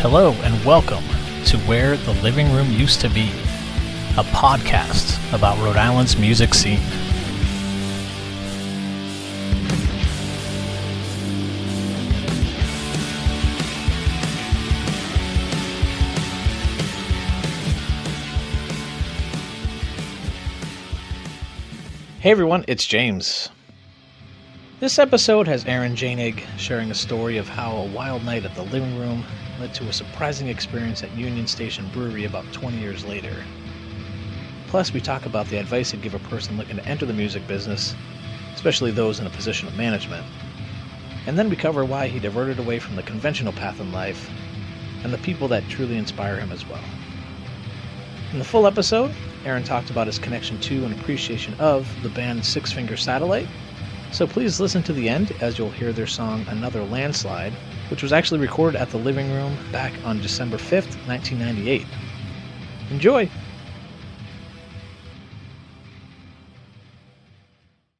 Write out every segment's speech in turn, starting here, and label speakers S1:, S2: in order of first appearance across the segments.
S1: Hello and welcome to Where the Living Room Used to Be, a podcast about Rhode Island's music scene. Hey everyone, it's James. This episode has Aaron Jaehnig sharing a story of how a wild night at the living room led to a surprising experience at Union Station Brewery about 20 years later. Plus, we talk about the advice he'd give a person looking to enter the music business, especially those in a position of management. And then we cover why he diverted away from the conventional path in life and the people that truly inspire him as well. In the full episode, Aaron talked about his connection to and appreciation of the band Six Finger Satellite, so please listen to the end as you'll hear their song Another Landslide, which was actually recorded at the living room back on December 5th, 1998. Enjoy!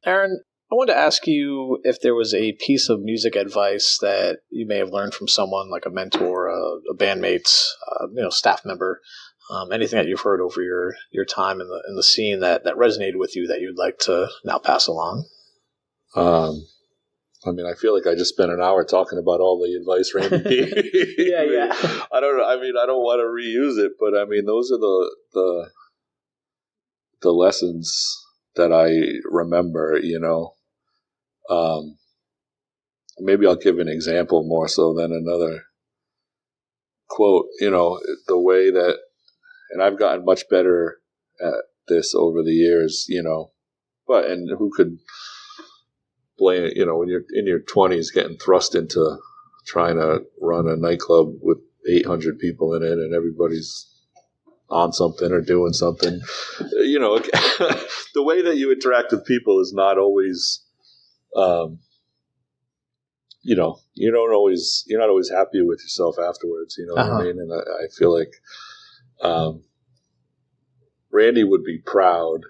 S1: Aaron, I wanted to ask you if there was a piece of music advice that you may have learned from someone like a mentor, a bandmate, staff member, anything that you've heard over your time in the scene that resonated with you that you'd like to now pass along.
S2: I feel like I just spent an hour talking about all the advice Randy gave me.
S1: Yeah.
S2: I don't know. I don't want to reuse it, but those are the lessons that I remember, Maybe I'll give an example more so than another quote, the way that, and I've gotten much better at this over the years, and who could blame it, when you're in your 20s getting thrust into trying to run a nightclub with 800 people in it and everybody's on something or doing something. The way that you interact with people is not always, you're not always happy with yourself afterwards, what I mean? And I feel like Randy would be proud.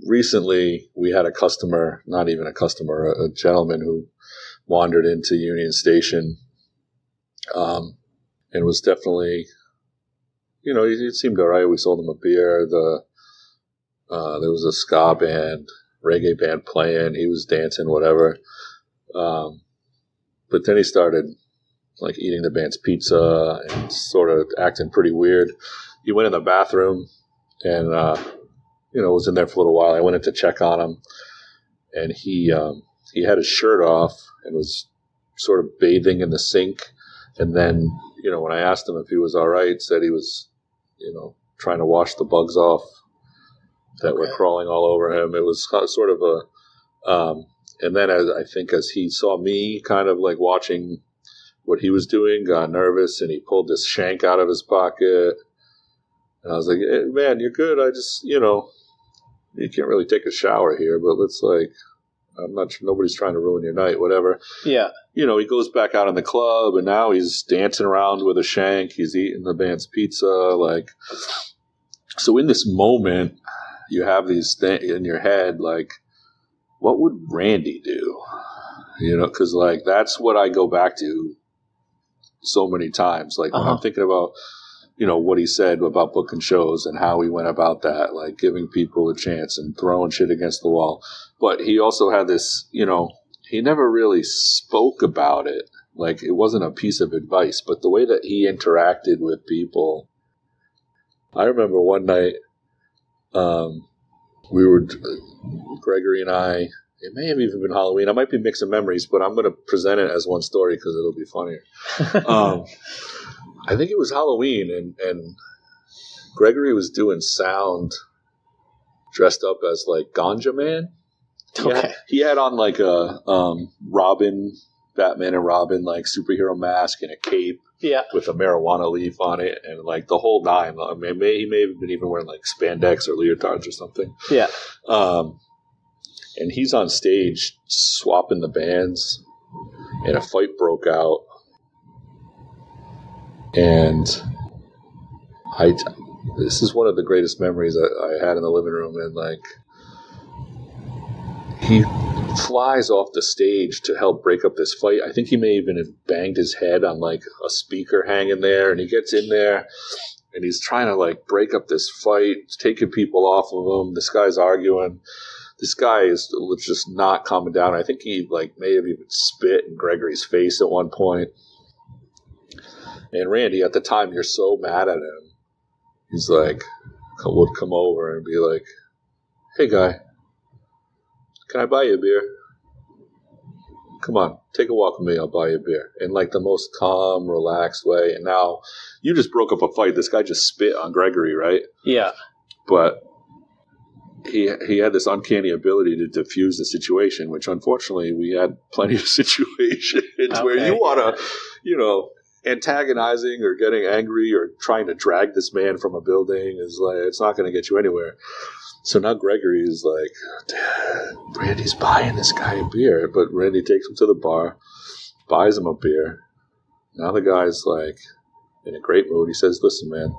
S2: Recently, we had a customer, not even a customer, a gentleman who wandered into Union Station and was definitely, he seemed all right. We sold him a beer. There was a ska band, reggae band playing. He was dancing, whatever. But then he started like eating the band's pizza and sort of acting pretty weird. He went in the bathroom and was in there for a little while. I went in to check on him, and he had his shirt off and was sort of bathing in the sink. And then, when I asked him if he was all right, said he was, trying to wash the bugs off that were crawling all over him. It was sort of and then as he saw me kind of like watching what he was doing, got nervous, and he pulled this shank out of his pocket. And I was like, hey, man, you're good. I just, you can't really take a shower here, but I'm not sure, nobody's trying to ruin your night, whatever.
S1: Yeah.
S2: He goes back out in the club, and now he's dancing around with a shank. He's eating the band's pizza. So in this moment, you have these things in your head, what would Randy do? Because that's what I go back to so many times. When I'm thinking about, what he said about booking shows and how he went about that, giving people a chance and throwing shit against the wall. But he also had this, he never really spoke about it. It wasn't a piece of advice, but the way that he interacted with people. I remember one night, Gregory and I, it may have even been Halloween. I might be mixing memories, but I'm going to present it as one story because it'll be funnier. I think it was Halloween, and Gregory was doing sound dressed up as Ganja Man.
S1: Okay.
S2: He had on a Robin, Batman and Robin superhero mask and a cape. Yeah. With a marijuana leaf on it and the whole nine. I mean, he may have been even wearing spandex or leotards or something.
S1: Yeah.
S2: And he's on stage swapping the bands, and a fight broke out. And this is one of the greatest memories I had in the living room. And flies off the stage to help break up this fight. I think he may even have banged his head on like a speaker hanging there, and he gets in there and he's trying to like break up this fight, taking people off of him. This guy's arguing. This guy is just not calming down. I think he like may have even spit in Gregory's face at one point. And Randy, at the time, you're so mad at him. He's like, would come over and be like, "Hey, guy, can I buy you a beer? Come on, take a walk with me. I'll buy you a beer." In like the most calm, relaxed way. And now you just broke up a fight. This guy just spit on Gregory, right?
S1: Yeah.
S2: But he had this uncanny ability to diffuse the situation, which unfortunately we had plenty of situations where you want to, antagonizing or getting angry or trying to drag this man from a building is like, it's not going to get you anywhere. So now Gregory is like, Randy's buying this guy a beer, but Randy takes him to the bar, buys him a beer. Now the guy's like in a great mood. He says, "Listen, man,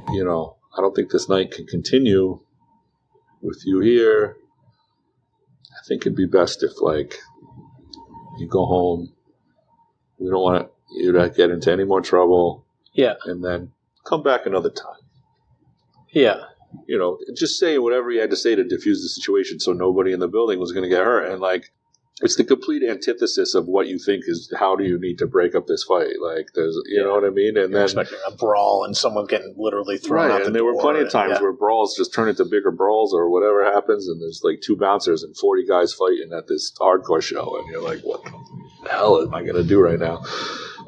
S2: I don't think this night can continue with you here. I think it'd be best if, like, you go home. We don't want you to get into any more trouble.
S1: Yeah.
S2: And then come back another time."
S1: Yeah.
S2: Just say whatever he had to say to diffuse the situation so nobody in the building was going to get hurt. And, like, it's the complete antithesis of what you think is how do you need to break up this fight. Like, there's, you know what I mean? And
S1: You're expecting a brawl and someone getting literally thrown out the
S2: and there
S1: door.
S2: were plenty of times where brawls just turn into bigger brawls or whatever happens, and there's like 2 bouncers and 40 guys fighting at this hardcore show, and you're like, what the hell am I going to do right now?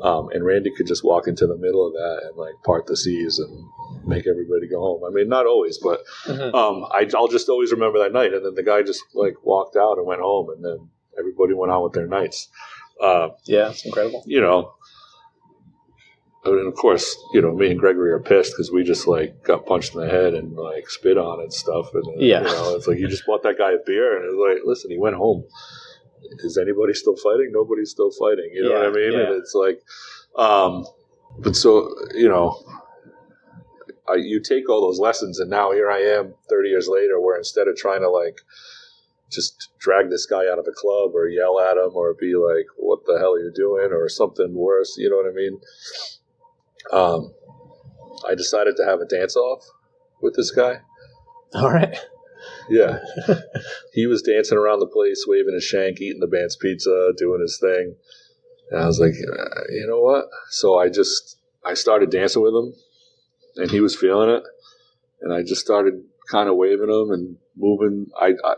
S2: And Randy could just walk into the middle of that and like part the seas and make everybody go home. I mean, not always, but I'll just always remember that night. And then the guy just like walked out and went home, and then everybody went on with their nights.
S1: It's incredible.
S2: And of course, me and Gregory are pissed because we just like got punched in the head and like spit on and stuff. And it's like you just bought that guy a beer, and it's like, listen, he went home. Is anybody still fighting? Nobody's still fighting. You know what I mean?
S1: Yeah.
S2: And it's like, but so you take all those lessons, and now here I am, 30 years later, where instead of trying to like just drag this guy out of the club or yell at him or be like, "What the hell are you doing?" or something worse, you know what I mean? I decided to have a dance-off with this guy.
S1: All right.
S2: Yeah. He was dancing around the place, waving his shank, eating the band's pizza, doing his thing. And I was like, you know what? So I started dancing with him, and he was feeling it. And I just started kind of waving him and moving.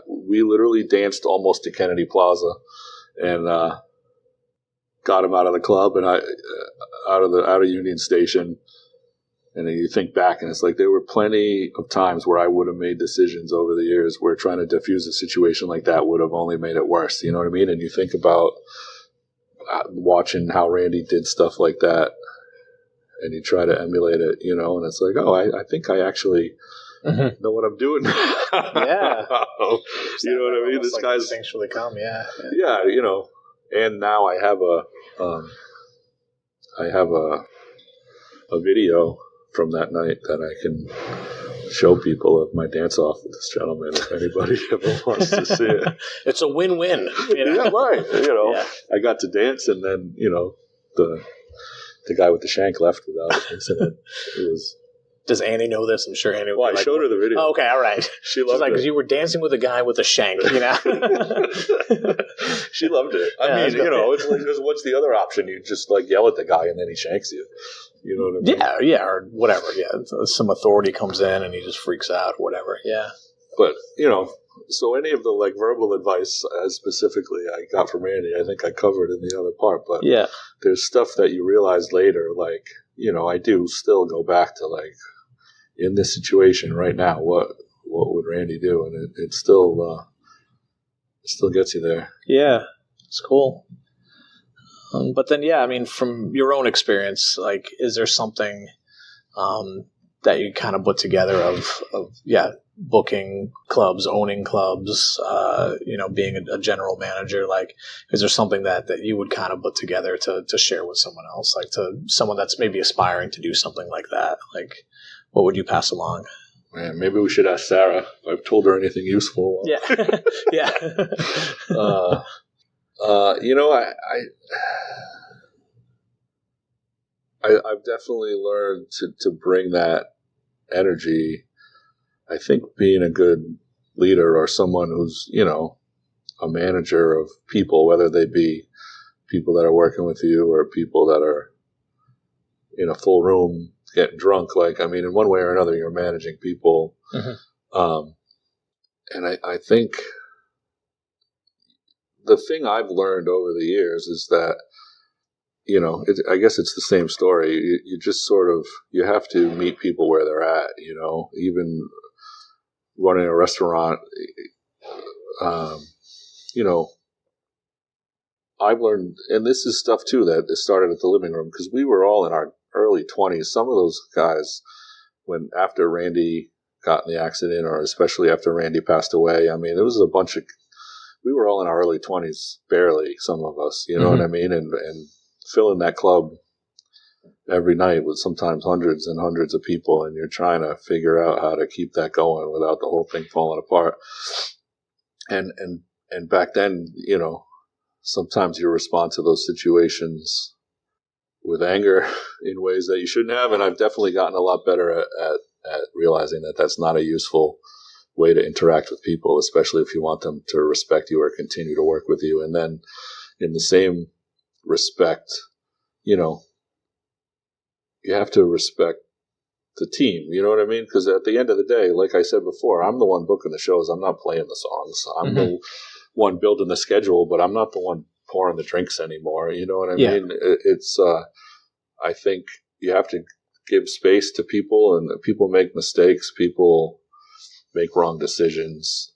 S2: We literally danced almost to Kennedy Plaza, and got him out of the club and out of Union Station. And then you think back, and it's like there were plenty of times where I would have made decisions over the years where trying to diffuse a situation like that would have only made it worse. You know what I mean? And you think about watching how Randy did stuff like that, and you try to emulate it, and it's like, oh, I think I actually know what I'm doing.
S1: Yeah.
S2: You know what I mean? This
S1: like
S2: guy's
S1: instinctually calm. Yeah.
S2: Yeah, and now I have a video from that night that I can show people of my dance off with this gentleman if anybody ever wants to see it.
S1: It's a win-win.
S2: Yeah, right. I got to dance, and then the guy with the shank left without incident. It was.
S1: Does Annie know this? I'm sure Annie will.
S2: Well, I showed her the video.
S1: Oh, okay, all right.
S2: She loved it.
S1: Because you were dancing with a guy with a shank,
S2: She loved it. I mean, it's like, what's the other option? You just like yell at the guy and then he shanks you. You know what I mean?
S1: Yeah, or whatever. Yeah, some authority comes in and he just freaks out or whatever. Yeah.
S2: But, so any of the like verbal advice specifically I got from Randy, I think I covered in the other part. But there's stuff that you realize later, like, I do still go back to like, in this situation right now, what would Randy do? And it still gets you there. Yeah,
S1: it's cool. But then, I mean, from your own experience, like, is there something that you kind of put together of booking clubs, owning clubs, being a general manager? Like, is there something that you would kind of put together to share with someone else, like to someone that's maybe aspiring to do something like that? Like, what would you pass along?
S2: Man, maybe we should ask Sarah if I've told her anything useful.
S1: Yeah. Yeah.
S2: I've definitely learned to bring that energy. I think being a good leader or someone who's, a manager of people, whether they be people that are working with you or people that are in a full room getting drunk, in one way or another, you're managing people. Mm-hmm. And I think the thing I've learned over the years is that, I guess it's the same story. You just you have to meet people where they're at, even running a restaurant, I've learned, and this is stuff too that started at the living room, because we were all in our early 20s. Some of those guys, after Randy got in the accident, or especially after Randy passed away, there was we were all in our early 20s, barely, some of us, you know mm-hmm. what I mean? And filling that club every night with sometimes hundreds and hundreds of people, and you're trying to figure out how to keep that going without the whole thing falling apart. And back then, sometimes you respond to those situations with anger in ways that you shouldn't have. And I've definitely gotten a lot better at realizing that that's not a useful way to interact with people, especially if you want them to respect you or continue to work with you. And then in the same respect, you have to respect the team. You know what I mean? Because at the end of the day, like I said before, I'm the one booking the shows. I'm not playing the songs. I'm mm-hmm. the one building the schedule, but I'm not the one pouring the drinks anymore. You know what I mean? It's, I think you have to give space to people, and people make mistakes. People make wrong decisions.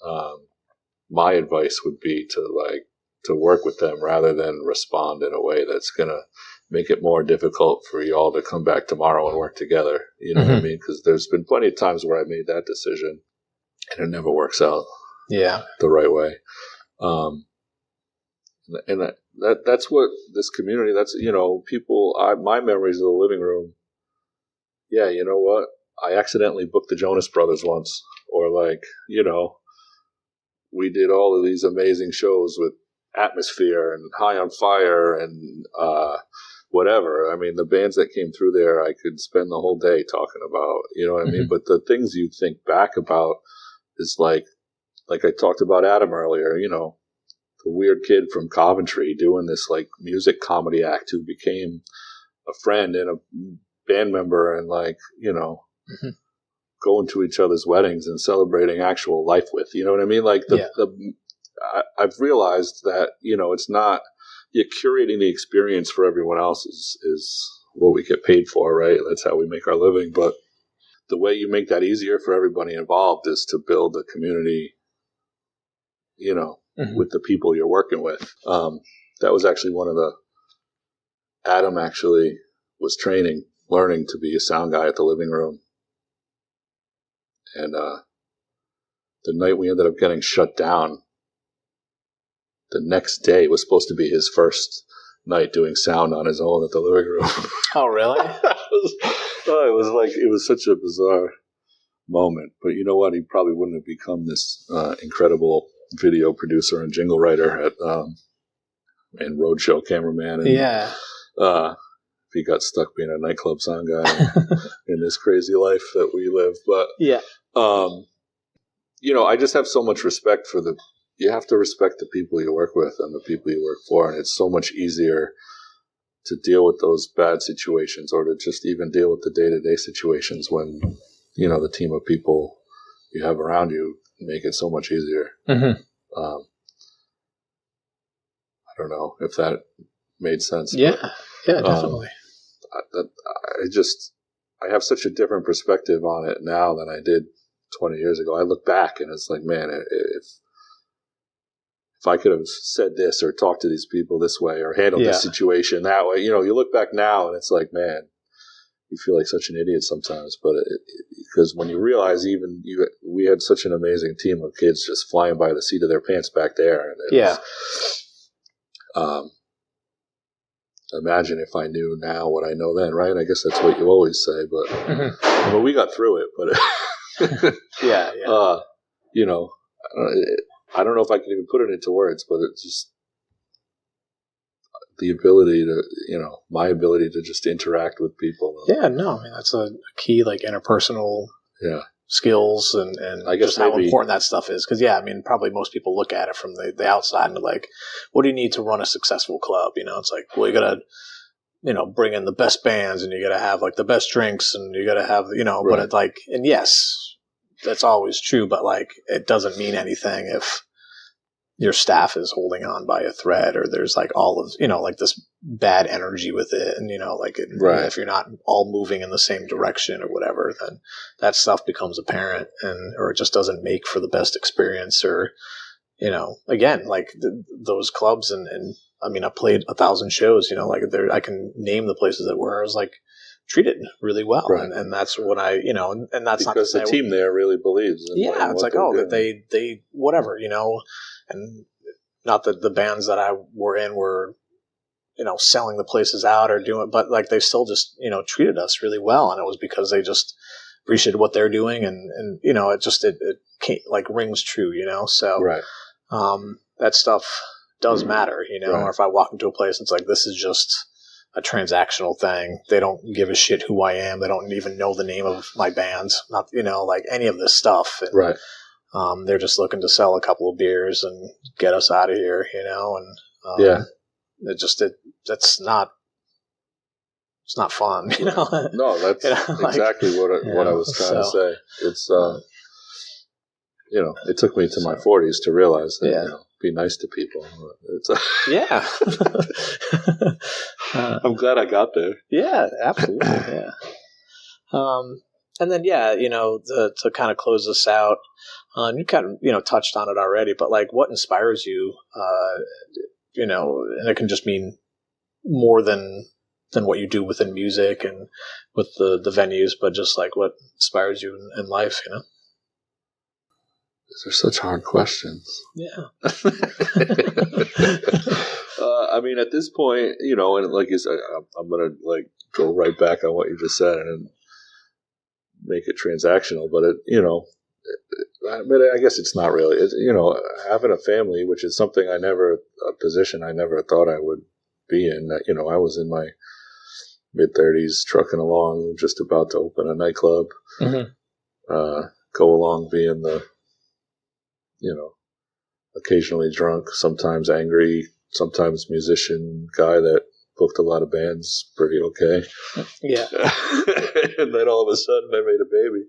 S2: My advice would be to work with them rather than respond in a way that's going to make it more difficult for you all to come back tomorrow and work together. You know mm-hmm. what I mean? Because there's been plenty of times where I made that decision and it never works out the right way. And that's what this community, that's, people, my memories of the living room. Yeah. You know what? I accidentally booked the Jonas Brothers once, or we did all of these amazing shows with Atmosphere and High on Fire and, whatever. The bands that came through there, I could spend the whole day talking about, you know what I mean? Mm-hmm. But the things you think back about is like I talked about Adam earlier, the weird kid from Coventry doing this music comedy act who became a friend and a band member, and mm-hmm. going to each other's weddings and celebrating actual life with, you know what I mean? I've realized that, it's not, you're curating the experience for everyone else is what we get paid for, right? That's how we make our living. But the way you make that easier for everybody involved is to build a community, mm-hmm. with the people you're working with. That was actually Adam actually was learning to be a sound guy at the living room. And the night we ended up getting shut down, the next day was supposed to be his first night doing sound on his own at the living room.
S1: Oh, really?
S2: It was such a bizarre moment. But you know what? He probably wouldn't have become this incredible video producer and jingle writer and roadshow cameraman. And, if he got stuck being a nightclub sound guy in this crazy life that we live. But I just have so much respect for you have to respect the people you work with and the people you work for. And it's so much easier to deal with those bad situations, or to just even deal with the day-to-day situations when, the team of people you have around you make it so much easier. Mm-hmm. I don't know if that made sense.
S1: Yeah, definitely.
S2: I have such a different perspective on it now than I did 20 years ago. I look back and it's like, man, if I could have said this or talked to these people this way or handled this situation that way, you look back now and it's like, man, you feel like such an idiot sometimes. But because when you realize we had such an amazing team of kids just flying by the seat of their pants back there. And imagine if I knew now what I know then, right? I guess that's what you always say, but mm-hmm. But we got through it. But
S1: Yeah.
S2: You know, I don't know if I can even put it into words, but it's just the ability to, my ability to just interact with people.
S1: Yeah, no, I mean, that's a key, like, interpersonal skills and
S2: I guess
S1: just how important that stuff is. Because, I mean, probably most people look at it from the outside and like, what do you need to run a successful club? It's like, well, you got to, bring in the best bands and you got to have, like, the best drinks and you got to have,
S2: right.
S1: But it's like, and yes, that's always true, but, like, it doesn't mean anything if your staff is holding on by a thread or there's, like, all of, like, this bad energy with it. And, like, if you're not all moving in the same direction or whatever, then that stuff becomes apparent or it just doesn't make for the best experience or, again, like those clubs and I mean, I played 1,000 shows, like I can name the places that where I was, like, treated really well.
S2: Right.
S1: And that's what I, and that's
S2: because
S1: not to say
S2: the team there really believes in
S1: it's like, they whatever, and not that the bands that I were in were, selling the places out or doing, but, like, they still just, treated us really well. And it was because they just appreciated what they're doing. And it just, it came, like, rings true, so,
S2: right.
S1: That stuff does matter,
S2: right.
S1: Or if I walk into a place, it's like, this is just a transactional thing. They don't give a shit who I am. They don't even know the name of my band, not, like, any of this stuff. And,
S2: right.
S1: They're just looking to sell a couple of beers and get us out of here, and it's not fun,
S2: No, that's exactly what I was trying to say. It's it took me to my 40s to realize that be nice to people. It's I'm glad I got there.
S1: Yeah, absolutely. Yeah. And then, to kind of close this out, you kind of, touched on it already, but, like, what inspires you, and it can just mean more than what you do within music and with the venues, but just, like, what inspires you in life,
S2: These are such hard questions.
S1: Yeah.
S2: I mean, at this point, and like you said, I'm going to, like, go right back on what you just said and make it transactional, but I guess it's not really. Having a family, which is something a position I never thought I would be in. I was in my mid-30s trucking along, just about to open a nightclub.
S1: Mm-hmm.
S2: Go along being the, occasionally drunk, sometimes angry, sometimes musician guy that booked a lot of bands pretty okay.
S1: Yeah.
S2: And then all of a sudden I made a baby.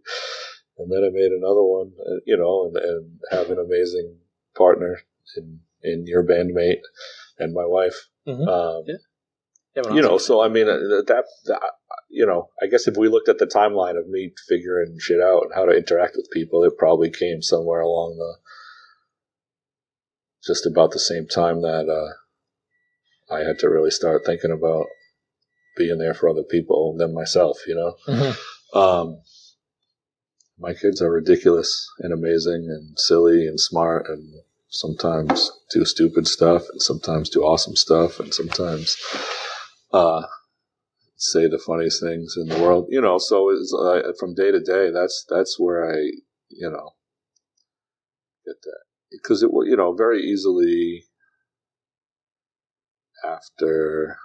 S2: And then I made another one, and have an amazing partner in your bandmate and my wife.
S1: Mm-hmm.
S2: So I mean, that I guess if we looked at the timeline of me figuring shit out and how to interact with people, it probably came somewhere along just about the same time that I had to really start thinking about being there for other people than myself,
S1: Mm-hmm.
S2: My kids are ridiculous and amazing and silly and smart and sometimes do stupid stuff and sometimes do awesome stuff and sometimes say the funniest things in the world, so it's from day to day, that's where I, get that. Because it will, very easily after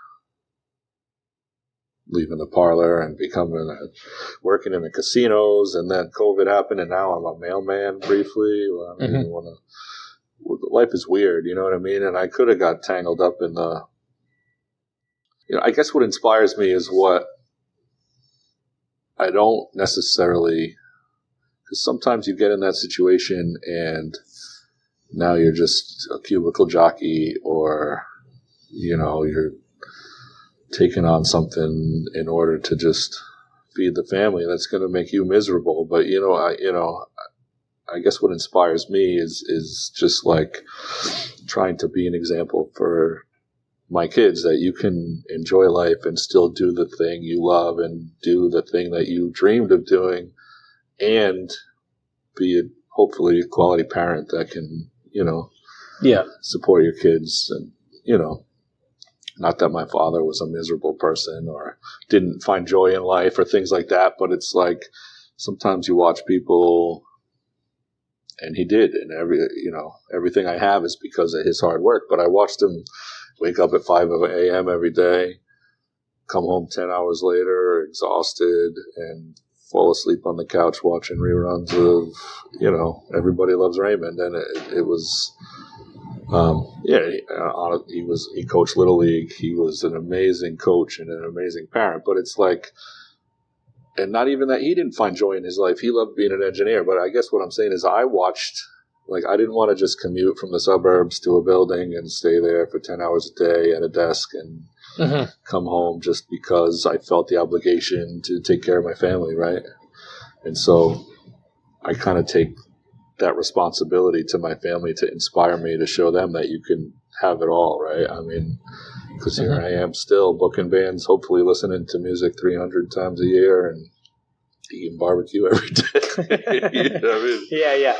S2: leaving the parlor and working in the casinos, and then COVID happened, and now I'm a mailman briefly. Well, I don't even want to. Life is weird, you know what I mean? And I could have got tangled up in the. I guess what inspires me is what I don't necessarily. Because sometimes you get in that situation and now you're just a cubicle jockey, or you're taking on something in order to just feed the family that's going to make you miserable. But I guess what inspires me is just, like, trying to be an example for my kids that you can enjoy life and still do the thing you love and do the thing that you dreamed of doing and be hopefully a quality parent that can, support your kids. And, not that my father was a miserable person or didn't find joy in life or things like that, but it's like sometimes you watch people, and he did, and everything I have is because of his hard work. But I watched him wake up at 5 a.m. every day, come home 10 hours later, exhausted, and fall asleep on the couch watching reruns of, Everybody Loves Raymond. And it was, he coached Little League. He was an amazing coach and an amazing parent. But it's like, and not even that he didn't find joy in his life. He loved being an engineer. But I guess what I'm saying is I watched, I didn't want to just commute from the suburbs to a building and stay there for 10 hours a day at a desk and come home just because I felt the obligation to take care of my family, right? And so I kind of take that responsibility to my family to inspire me, to show them that you can have it all, right? I mean, because here I am still booking bands, hopefully listening to music 300 times a year and eating barbecue every day. You know what I mean?
S1: Yeah.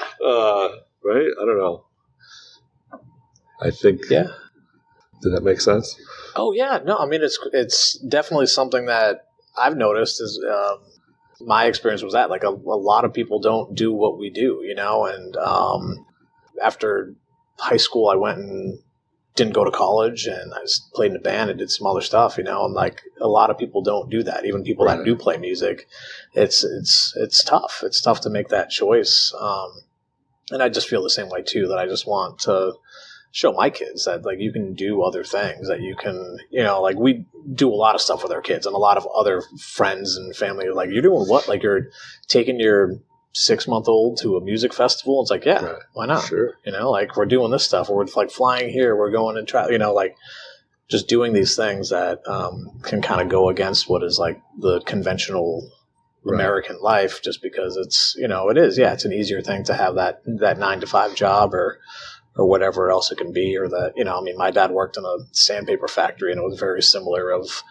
S2: Right? I don't know. I think.
S1: Yeah.
S2: Did that make sense?
S1: Oh yeah. No, I mean it's definitely something that I've noticed is my experience was that a lot of people don't do what we do, and after high school I went and didn't go to college, and I played in a band and did some other stuff, and a lot of people don't do that. Even people that do play music, it's tough. It's tough to make that choice. And I just feel the same way too, that I just want to show my kids that you can do other things, that you can, we do a lot of stuff with our kids, and a lot of other friends and family are you're doing what? You're taking your 6-month-old to a music festival. It's why not?
S2: Sure.
S1: We're doing this stuff, or we're flying here, we're going and try, just doing these things that can kind of go against what is the conventional American life, just because it's, it is, it's an easier thing to have that 9-to-5 job or whatever else it can be, or that, my dad worked in a sandpaper factory, and it was very similar of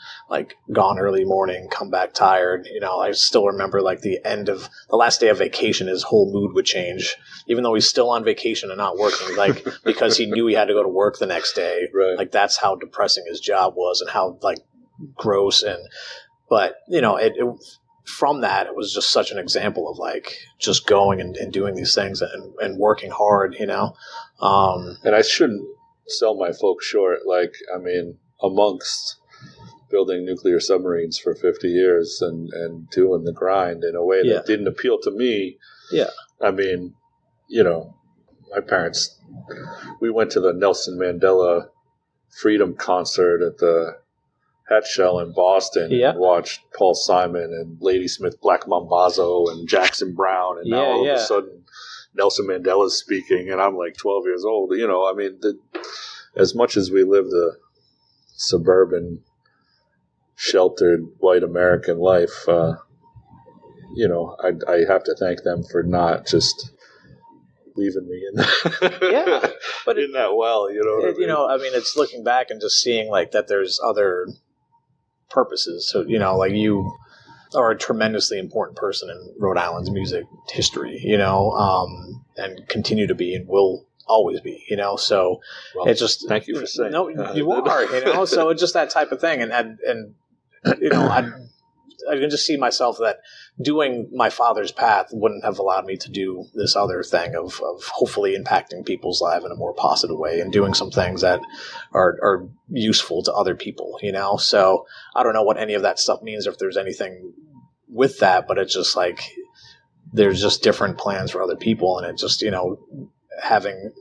S1: gone early morning, come back tired. I still remember the last day of vacation, his whole mood would change, even though he's still on vacation and not working, because he knew he had to go to work the next day.
S2: Right.
S1: That's how depressing his job was, and how gross. But from that, it was just such an example of just going and doing these things and working hard,
S2: And I shouldn't sell my folks short. Amongst building nuclear submarines for 50 years and doing the grind in a way that didn't appeal to me.
S1: Yeah.
S2: My parents, we went to the Nelson Mandela Freedom concert at the Hatshell in Boston and watched Paul Simon and Ladysmith Black Mambazo and Jackson Brown, and now all of a sudden Nelson Mandela's speaking, and I'm 12 years old. As much as we live the suburban, sheltered white American life, I have to thank them for not just leaving me in that,
S1: but
S2: in that well.
S1: It's looking back and just seeing that there's other purposes. So, you are a tremendously important person in Rhode Island's music history, and continue to be and will always be, so it's just,
S2: thank you for saying.
S1: No, you are, so it's just that type of thing. And I can just see myself that doing my father's path wouldn't have allowed me to do this other thing of hopefully impacting people's lives in a more positive way and doing some things that are useful to other people, So I don't know what any of that stuff means, or if there's anything with that, but it's just there's just different plans for other people, and it just, having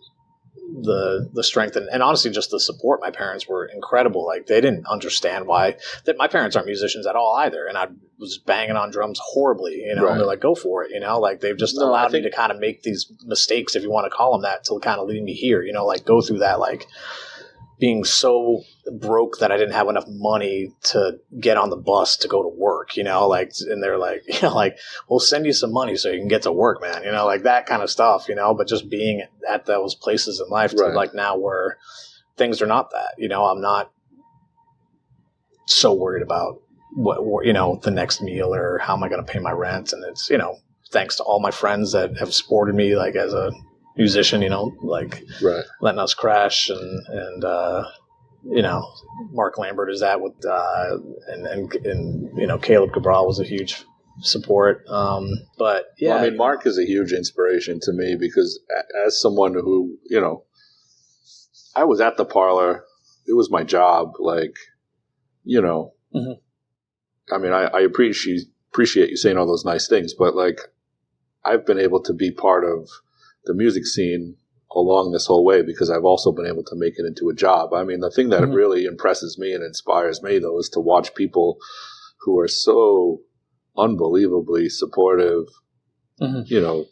S1: the strength and honestly just the support. My parents were incredible. They didn't understand why that my parents aren't musicians at all either, and I was banging on drums horribly, and they're go for it, they've just allowed me to kind of make these mistakes, if you want to call them that, to kind of lead me here, go through that, being so broke that I didn't have enough money to get on the bus to go to work, and they're we'll send you some money so you can get to work, man, that kind of stuff, but just being at those places in life to now where things are not that, I'm not so worried about what the next meal or how am I going to pay my rent. And it's, thanks to all my friends that have supported me, as a musician, letting us crash and Mark Lambert is that with, and Caleb Cabral was a huge support. But yeah,
S2: well, I mean, Mark is a huge inspiration to me because as someone who, I was at the parlor, it was my job. Like,
S1: Mhm.
S2: I mean, I appreciate you saying all those nice things, but like, I've been able to be part of the music scene along this whole way because I've also been able to make it into a job. I mean, the thing that really impresses me and inspires me, though, is to watch people who are so unbelievably supportive. You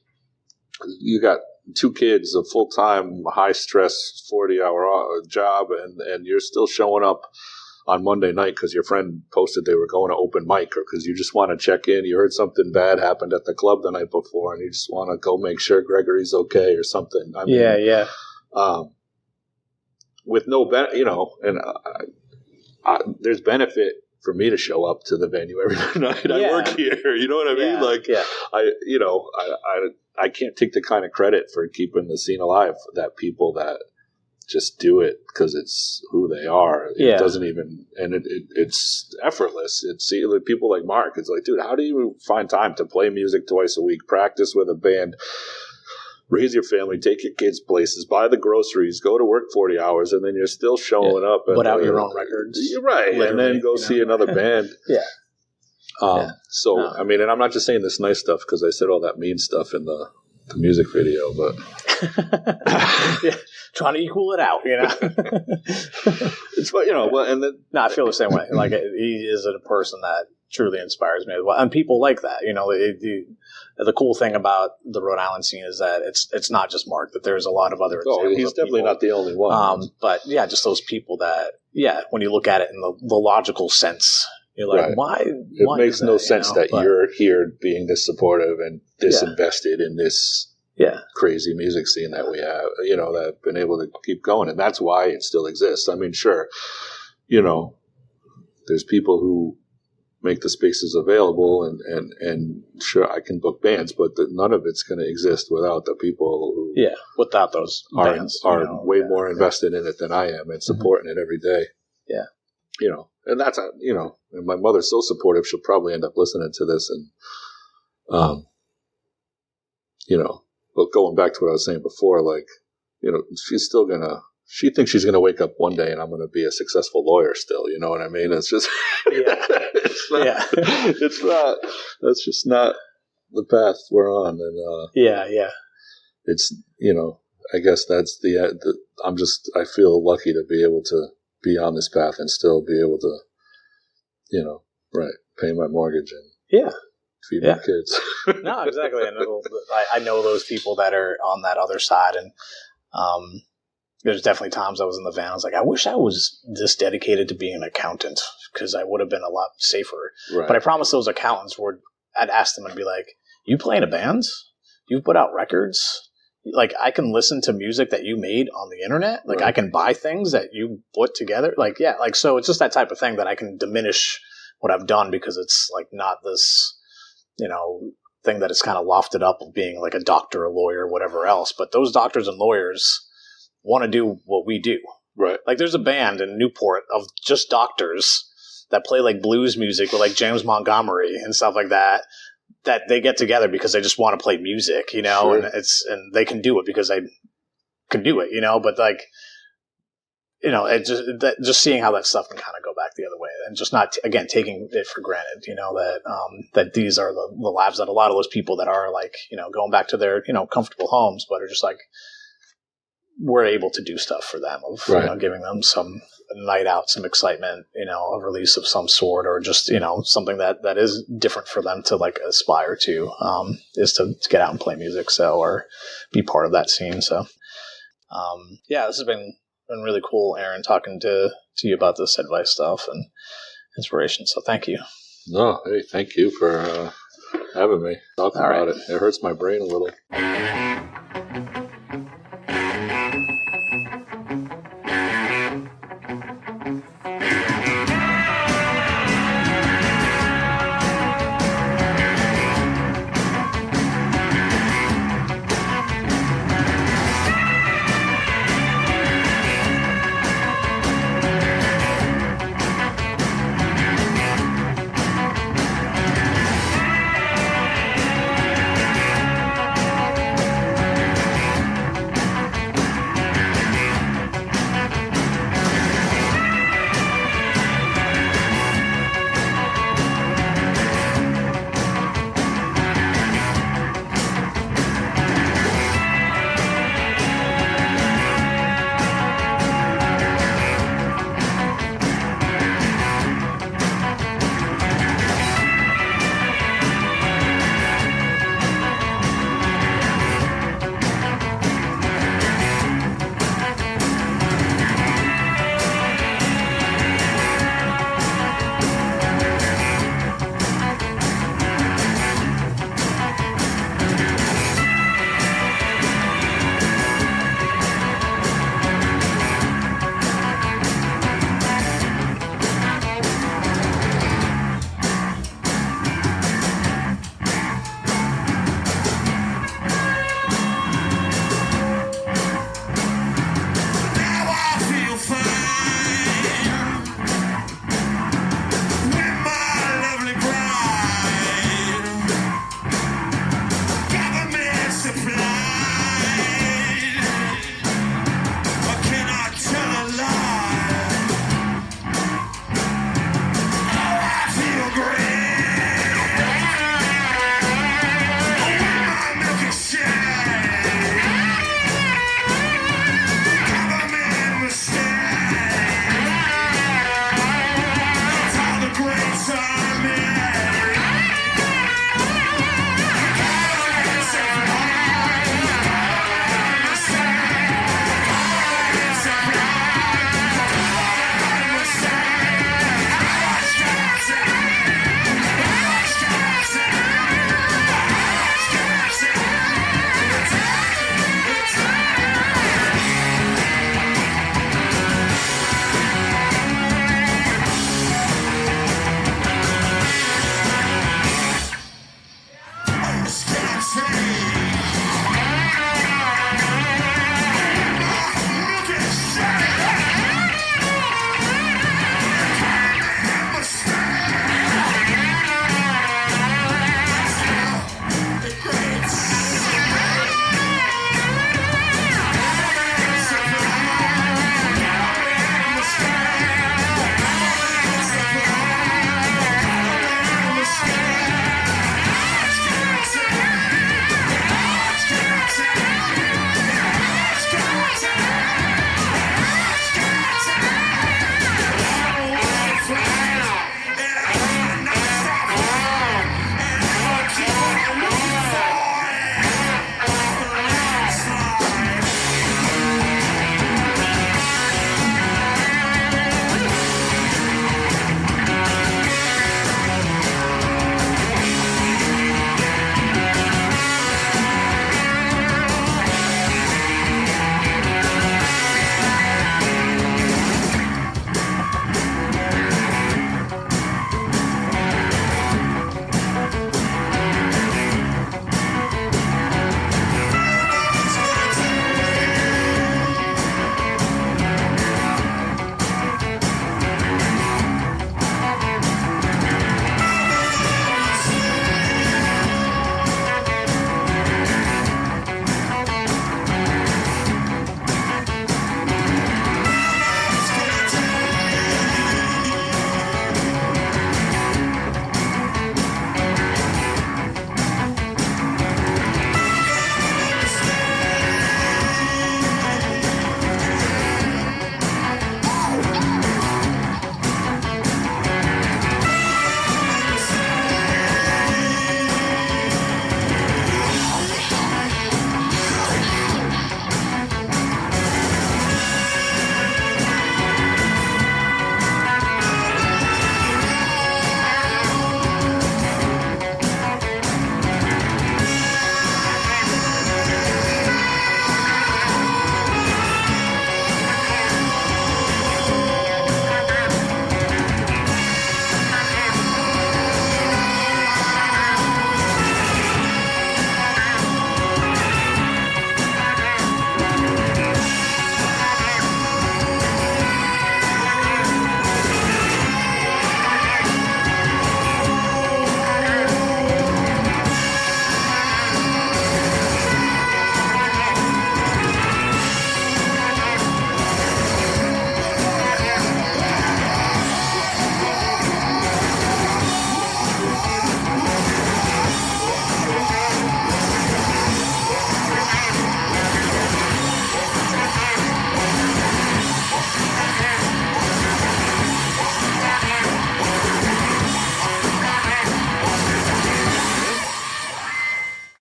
S2: got 2 kids, a full-time, high-stress 40-hour job, and you're still showing up on Monday night because your friend posted they were going to open mic, or because you just want to check in. You heard something bad happened at the club the night before, and you just want to go make sure Gregory's okay or something. I mean, with no benefit, and there's benefit for me to show up to the venue every night. I work here, you know what I mean? Like, I can't take the kind of credit for keeping the scene alive that people that just do it because it's who they are. It doesn't even, and it's effortless. It's people like Mark. It's like, dude, how do you find time to play music twice a week, practice with a band, raise your family, take your kids places, buy the groceries, go to work 40 hours, and then you're still showing up.
S1: Put out your own records.
S2: You're right. And then go see another band. So, I mean, and I'm not just saying this nice stuff because I said all that mean stuff in the music video, but
S1: trying to equal it out,
S2: it's but and then
S1: I feel the same way. Like, he is a person that truly inspires me as well, and people like that. The cool thing about the Rhode Island scene is that it's not just Mark; that there's a lot of other examples.
S2: He's definitely not the only one.
S1: But yeah, just those people that when you look at it in the logical sense. You're like, why?
S2: It makes no sense that you're here being this supportive and this invested in this crazy music scene that we have, that have been able to keep going. And that's why it still exists. I mean, sure, there's people who make the spaces available and sure, I can book bands, but none of it's going to exist without the people who
S1: without those bands
S2: are way more invested in it than I am and supporting it every day.
S1: Yeah.
S2: And that's, and my mother's so supportive, she'll probably end up listening to this. And, but going back to what I was saying before, like, she thinks she's going to wake up one day and I'm going to be a successful lawyer still. You know what I mean? It's just, that's just not the path we're on. And, it's, I guess that's I feel lucky to be able to be on this path and still be able to, pay my mortgage and feed my kids.
S1: No, exactly. And I know those people that are on that other side. And there's definitely times I was in the van. I was like, I wish I was this dedicated to being an accountant because I would have been a lot safer. Right. But I promise those accountants I'd ask them and be like, you play in a band? You put out records? Like, I can listen to music that you made on the internet. Like, I can buy things that you put together. Like, so it's just that type of thing that I can diminish what I've done because it's like not this, thing that is kind of lofted up of being like a doctor, a lawyer, whatever else. But those doctors and lawyers want to do what we do.
S2: Right.
S1: Like, there's a band in Newport of just doctors that play like blues music with like James Montgomery and stuff like that. That they get together because they just want to play music,
S2: Sure.
S1: and they can do it because they can do it, but like, just seeing how that stuff can kind of go back the other way and just not, again, taking it for granted, that these are the lives that a lot of those people that are like, going back to their, comfortable homes, but are just like, we're able to do stuff for them of, giving them some night out, some excitement, a release of some sort, or just, something that is different for them to like aspire to, is to get out and play music. So, or be part of that scene. So, this has been really cool, Aaron, talking to you about this advice stuff and inspiration. So thank you.
S2: No, hey, thank you for having me talk about it. It hurts my brain a little.